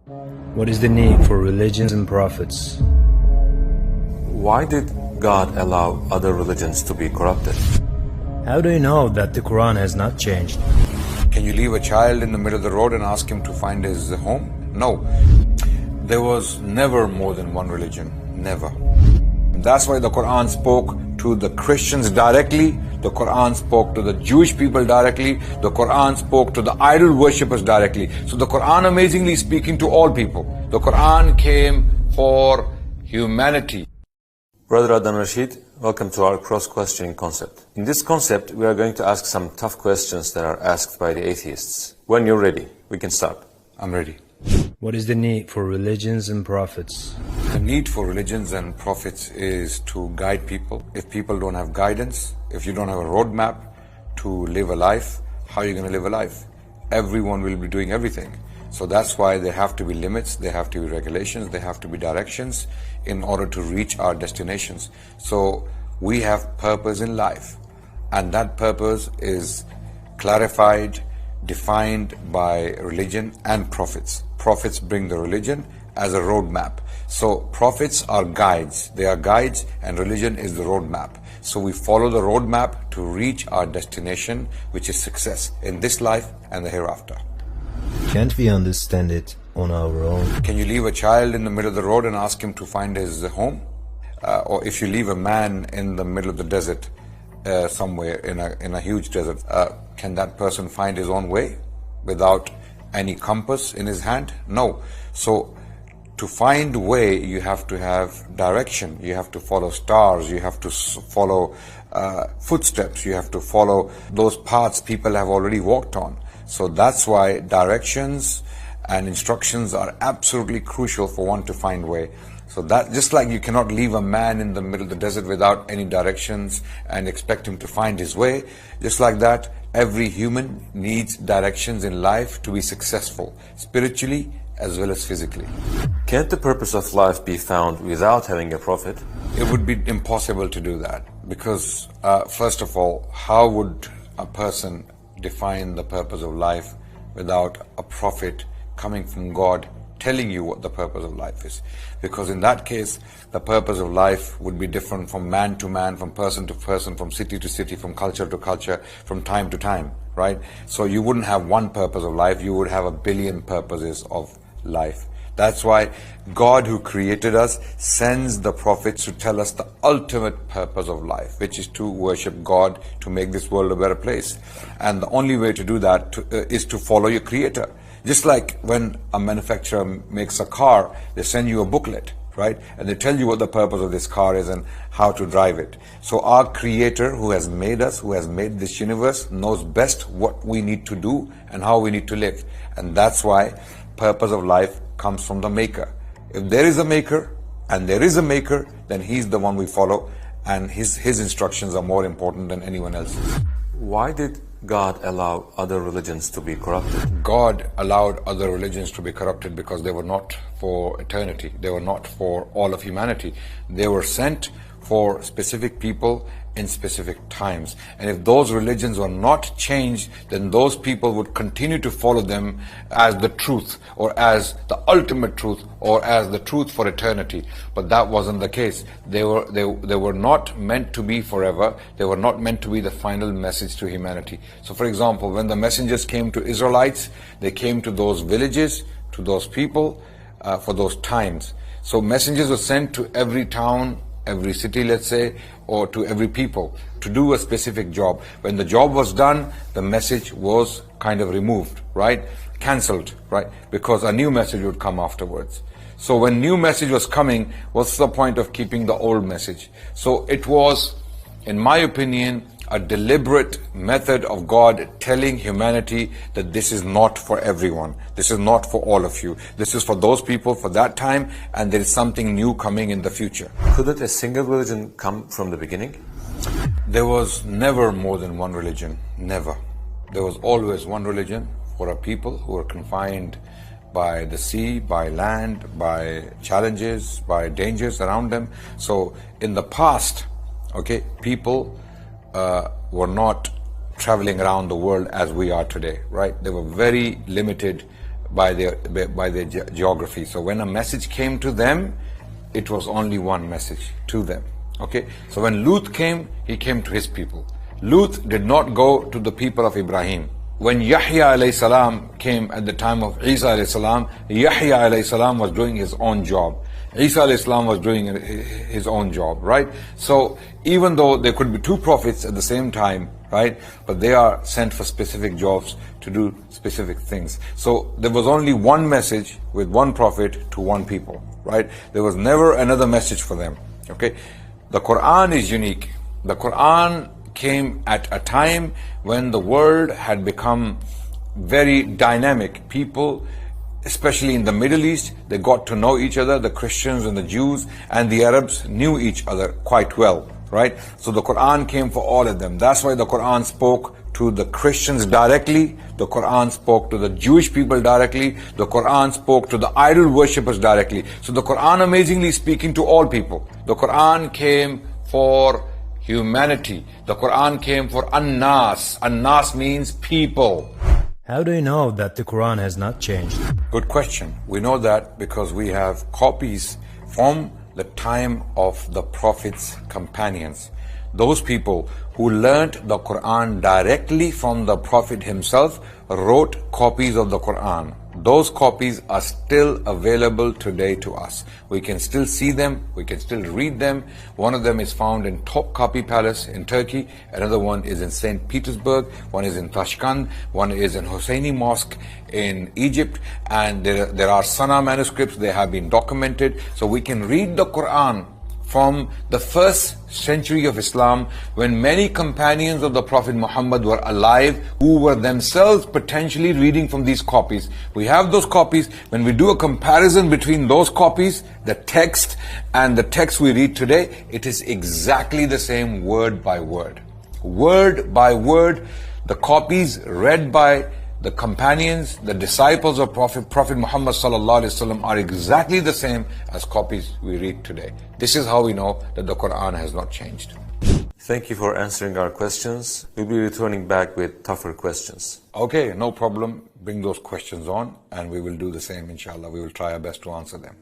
What is the need for religions and prophets? Why did God allow other religions to be corrupted? How do you know that the Quran has not changed? Can you leave a child in the middle of the road and ask him to find his home? No. There was never more than one religion. Never. That's why the Quran spoke to the Christians directly. The Quran spoke to the Jewish people directly. The Quran spoke to the idol worshippers directly. So the Quran amazingly speaking to all people. The Quran came for humanity. Brother Adnan Rashid, welcome to our cross-questioning concept. In this concept, we are going to ask some tough questions that are asked by the atheists. When you're ready, we can start. I'm ready. What is the need for religions and prophets? The need for religions and prophets is to guide people. If people don't have guidance, if you don't have a roadmap to live a life, how are you going to live a life? Everyone will be doing everything. So that's why there have to be limits, there have to be regulations, there have to be directions in order to reach our destinations. So we have purpose in life, and that purpose is clarified, defined by religion and prophets. Prophets bring the religion as a roadmap. So prophets are guides. They are guides, and religion is the roadmap. So we follow the roadmap to reach our destination, which is success in this life and the hereafter. Can't we understand it on our own? Can you leave a child in the middle of the road and ask him to find his home? Or if you leave a man in the middle of the desert, somewhere in a huge desert, can that person find his own way without any compass in his hand? No. So to find way, you have to have direction. You have to follow stars. You have to follow footsteps. You have to follow those paths people have already walked on. So that's why directions and instructions are absolutely crucial for one to find way. So that, just like you cannot leave a man in the middle of the desert without any directions and expect him to find his way, just like that, every human needs directions in life to be successful, spiritually as well as physically. Can't the purpose of life be found without having a prophet? It would be impossible to do that because, first of all, how would a person define the purpose of life without a prophet coming from God telling you what the purpose of life is? Because in that case, the purpose of life would be different from man to man, from person to person, from city to city, from culture to culture, from time to time, right? So you wouldn't have one purpose of life, you would have a billion purposes of life. That's why God, who created us, sends the prophets to tell us the ultimate purpose of life, which is to worship God, to make this world a better place. And the only way to do that is to follow your Creator. Just like when a manufacturer makes a car, they send you a booklet, right? And they tell you what the purpose of this car is and how to drive it. So our Creator, who has made us, who has made this universe, knows best what we need to do and how we need to live. And that's why purpose of life comes from the Maker. If there is a Maker and there is a Maker, then He's the one we follow, and His instructions are more important than anyone else's. Why did God allow other religions to be corrupted? God allowed other religions to be corrupted because they were not for eternity. They were not for all of humanity. They were sent for specific people in specific times. And if those religions were not changed, then those people would continue to follow them as the truth, or as the ultimate truth, or as the truth for eternity. But that wasn't the case. They were not meant to be forever. They were not meant to be the final message to humanity. So for example, when the messengers came to Israelites, they came to those villages, to those people, for those times. So messengers were sent to every town, every city, let's say, or to every people to do a specific job. When the job was done, the message was kind of removed, right? Cancelled, right? Because a new message would come afterwards. So when new message was coming, what's the point of keeping the old message? So it was, in my opinion, a deliberate method of God telling humanity that this is not for everyone. This is not for all of you. This is for those people for that time, and there is something new coming in the future. Couldn't a single religion come from the beginning? There was never more than one religion. Never. There was always one religion for a people who were confined by the sea, by land, by challenges, by dangers around them. So in the past, okay, people were not traveling around the world as we are today, right? They were very limited, by their geography. So when a message came to them, it was only one message to them. Okay, so when Lut came, he came to his people. Lut did not go to the people of Ibrahim. When Yahya alayhi salam came at the time of Isa alayhi salam, Yahya alayhi salam was doing his own job. Isa alayhi salam was doing his own job, right? So even though there could be two prophets at the same time, right? But they are sent for specific jobs to do specific things. So there was only one message with one prophet to one people, right? There was never another message for them, okay? The Quran is unique. The Quran came at a time when the world had become very dynamic. People, especially in the Middle East, they got to know each other. The Christians and the Jews and the Arabs knew each other quite well, right? So the Quran came for all of them. That's why the Quran spoke to the Christians directly. The Quran spoke to the Jewish people directly. The Quran spoke to the idol worshippers directly. So the Quran amazingly speaking to all people. The Quran came for humanity. The Quran came for An-Nas. An-Nas means people. How do you know that the Quran has not changed? Good question. We know that because we have copies from the time of the Prophet's companions. Those people who learnt the Quran directly from the Prophet himself wrote copies of the Quran. Those copies are still available today to us. We can still see them, we can still read them. One of them is found in Topkapi Palace in Turkey. Another one is in St. Petersburg. One is in Tashkent. One is in Hosseini Mosque in Egypt. And there are Sana manuscripts. They have been documented. So we can read the Quran from the first century of Islam, when many companions of the Prophet Muhammad were alive, who were themselves potentially reading from these copies. We have those copies. When we do a comparison between those copies, the text and the text we read today, it is exactly the same word by word. Word by word, the copies read by the companions, the disciples of Prophet Muhammad sallallahu alaihi wasallam are exactly the same as copies we read today. This is how we know that the Quran has not changed. Thank you for answering our questions. We'll be returning back with tougher questions. Okay, no problem. Bring those questions on and we will do the same, inshallah. We will try our best to answer them.